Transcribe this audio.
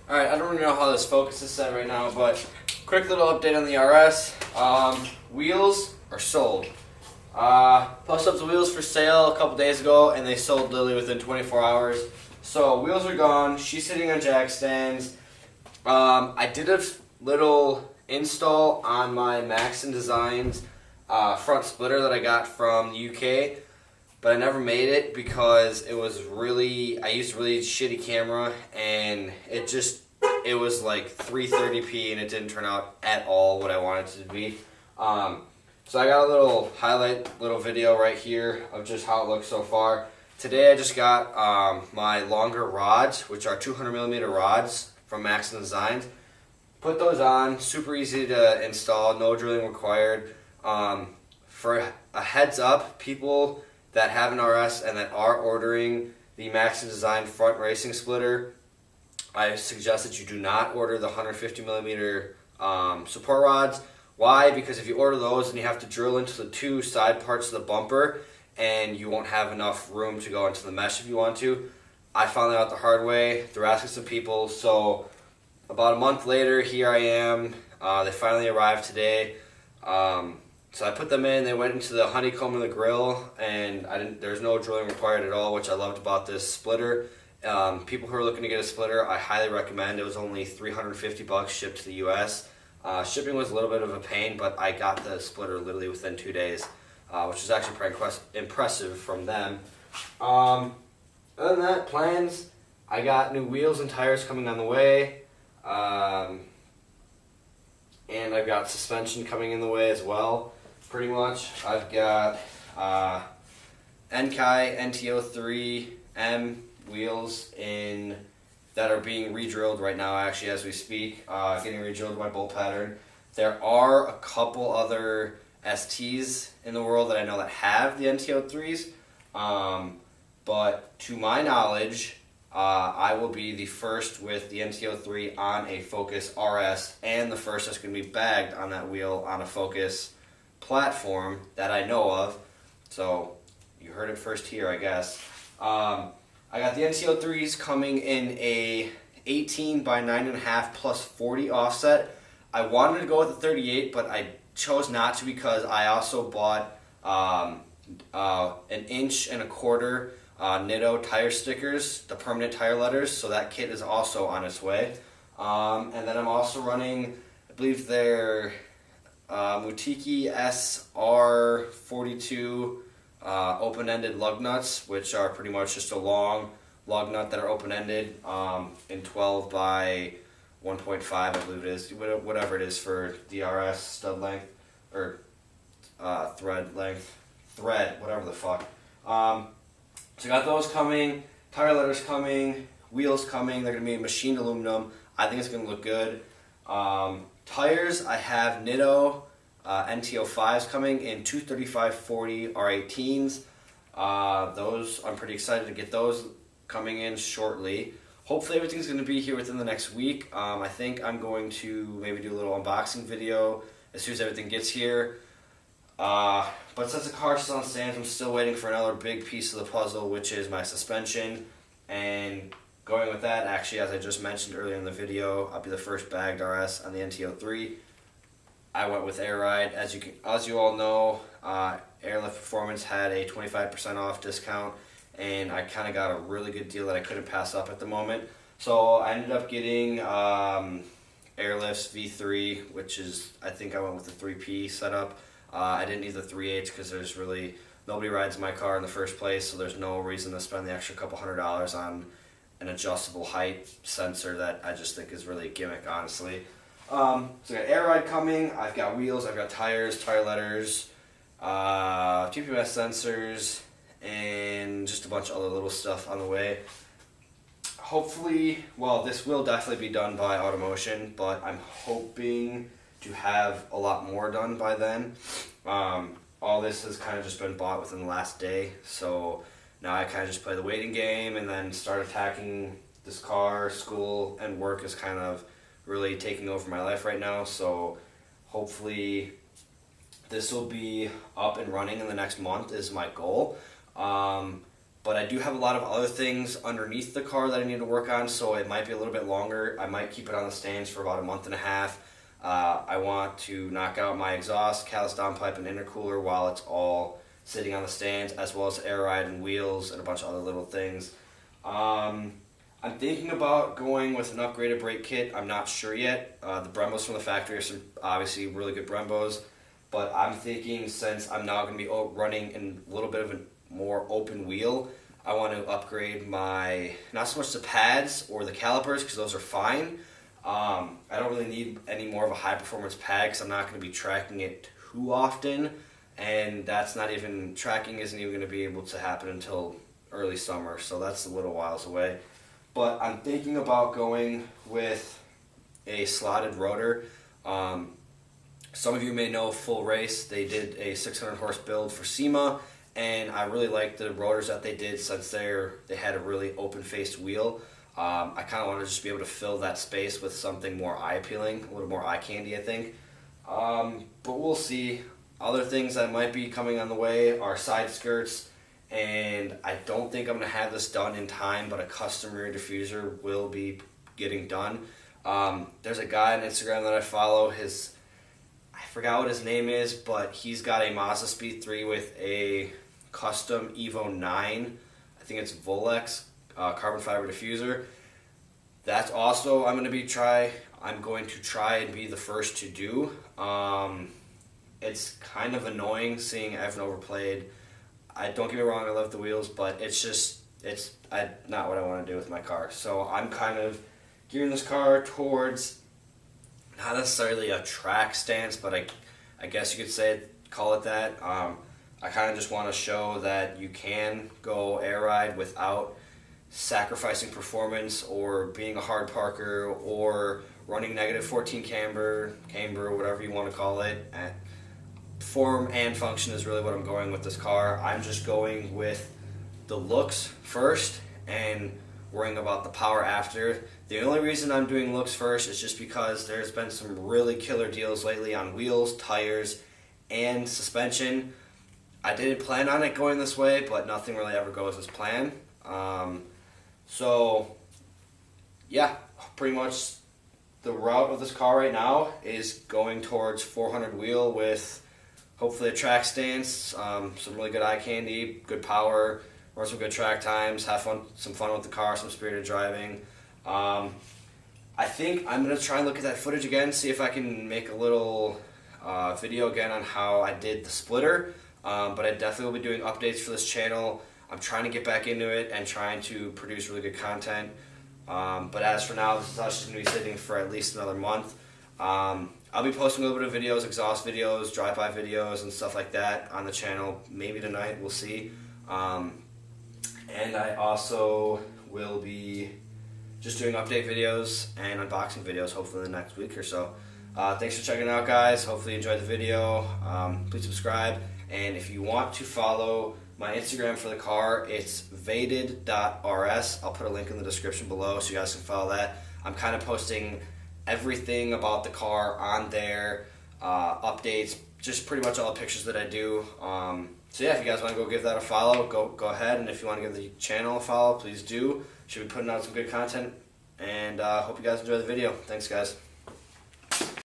Alright, I don't really know how this focus is set right now, but quick little update on the RS. Wheels are sold. Posted up the wheels for sale a couple days ago, and they sold literally within 24 hours. So wheels are gone. She's sitting on jack stands. I did a little install on my Maxon Designs front splitter that I got from the UK, but I never made it because it was I used a really shitty camera, and it was like 330p, and it didn't turn out at all what I wanted it to be. So I got a little little video right here of just how it looks so far. Today I just got my longer rods, which are 200mm rods from Maxon Designs. Put those on, super easy to install, no drilling required. For a heads up, people that have an RS and that are ordering the Maxon Design front racing splitter, I suggest that you do not order the 150mm support rods. Why? Because if you order those, then you have to drill into the two side parts of the bumper, and you won't have enough room to go into the mesh if you want to. I found that out the hard way through asking some people. So about a month later, here I am. They finally arrived today. So I put them in. They went into the honeycomb of the grill, and there's no drilling required at all, which I loved about this splitter. People who are looking to get a splitter, I highly recommend. It was only $350 shipped to the U.S. Shipping was a little bit of a pain, but I got the splitter literally within 2 days, which is actually pretty impressive from them. Other than that, plans, I got new wheels and tires coming on the way, and I've got suspension coming in the way as well, pretty much. I've got Enkai NTO3M wheels that are being re-drilled right now, actually, as we speak, getting re-drilled by bolt pattern. There are a couple other STs in the world that I know that have the NTO3s, but to my knowledge, I will be the first with the NTO3 on a Focus RS, and the first that's going to be bagged on that wheel on a Focus platform that I know of. So you heard it first here, I guess. I got the NTO3s coming in a 18 by 9.5 plus 40 offset. I wanted to go with the 38, but I chose not to because I also bought an 1.25 inch Nitto tire stickers, the permanent tire letters, so that kit is also on its way. And then I'm also running, I believe they're Mutiki SR42 open-ended lug nuts, which are pretty much just a long lug nut that are open-ended in 12 by 1.5, I believe it is, whatever it is for DRS stud length, or thread length, whatever the fuck. So I got those coming, tire letters coming, wheels coming. They're going to be machined aluminum. I think it's going to look good. Tires, I have Nitto NTO5s coming in 235/40 R18s. Those, I'm pretty excited to get those coming in shortly. Hopefully everything's going to be here within the next week. I think I'm going to maybe do a little unboxing video as soon as everything gets here. But since the car's still on stands, I'm still waiting for another big piece of the puzzle, which is my suspension. And going with that, actually, as I just mentioned earlier in the video, I'll be the first bagged RS on the NTO3. I went with Air Ride. As you all know, Airlift Performance had a 25% off discount, and I kind of got a really good deal that I couldn't pass up at the moment. So I ended up getting Airlift's V3, which is, I think I went with the 3P setup. I didn't need the 3/8 because there's really nobody rides my car in the first place, so there's no reason to spend the extra couple $100 on an adjustable height sensor that I just think is really a gimmick, honestly. So I got Air Ride coming, I've got wheels, I've got tires, tire letters, TPMS sensors, and just a bunch of other little stuff on the way. Hopefully, well, this will definitely be done by Automotion, but I'm hoping to have a lot more done by then. All this has kind of just been bought within the last day, so now I kind of just play the waiting game and then start attacking this car. School and work is kind of really taking over my life right now, so hopefully this will be up and running in the next month is my goal. but I do have a lot of other things underneath the car that I need to work on, so it might be a little bit longer. I might keep it on the stands for about a month and a half. I want to knock out my exhaust, callus downpipe, and intercooler while it's all sitting on the stands, as well as air ride and wheels and a bunch of other little things. I'm thinking about going with an upgraded brake kit. I'm not sure yet. The Brembos from the factory are some obviously really good Brembos, but I'm thinking since I'm now going to be running in a little bit of a more open wheel, I want to upgrade my, not so much the pads or the calipers because those are fine. I don't really need any more of a high performance pad because I'm not going to be tracking it too often, and tracking isn't even going to be able to happen until early summer, so that's a little whiles away. But I'm thinking about going with a slotted rotor. Some of you may know Full Race. They did a 600 horse build for SEMA, and I really like the rotors that they did since they had a really open-faced wheel. I kind of want to just be able to fill that space with something more eye-appealing, a little more eye candy, I think. But we'll see. Other things that might be coming on the way are side skirts, and I don't think I'm going to have this done in time, but a custom rear diffuser will be getting done. There's a guy on Instagram that I follow. I forgot what his name is, but he's got a Mazda Speed 3 with a custom Evo 9. I think it's Volex carbon fiber diffuser. That's also I'm going to try and be the first to do. It's kind of annoying seeing Evan overplayed. Don't get me wrong, I love the wheels, but it's not what I want to do with my car. So I'm kind of gearing this car towards not necessarily a track stance, but I guess you could call it that. I kind of just want to show that you can go air ride without sacrificing performance or being a hard parker or running negative 14 camber, whatever you want to call it. Form and function is really what I'm going with this car. I'm just going with the looks first and worrying about the power after. The only reason I'm doing looks first is just because there's been some really killer deals lately on wheels, tires, and suspension. I didn't plan on it going this way, but nothing really ever goes as planned. So yeah, pretty much the route of this car right now is going towards 400 wheel with hopefully a track stance, some really good eye candy, good power, run some good track times, have some fun with the car, some spirited driving. I think I'm going to try and look at that footage again, see if I can make a little video again on how I did the splitter. But I definitely will be doing updates for this channel. I'm trying to get back into it and trying to produce really good content. But as for now, this is just going to be sitting for at least another month. I'll be posting a little bit of videos, exhaust videos, drive-by videos, and stuff like that on the channel. Maybe tonight, we'll see. And I also will be just doing update videos and unboxing videos hopefully in the next week or so. Thanks for checking it out, guys. Hopefully you enjoyed the video. Please subscribe. And if you want to follow my Instagram for the car, it's Vaded.rs. I'll put a link in the description below so you guys can follow that. I'm kind of posting everything about the car on there, updates, just pretty much all the pictures that I do. So yeah, if you guys want to go give that a follow, go ahead. And if you want to give the channel a follow, please do. Should be putting out some good content. And hope you guys enjoy the video. Thanks, guys.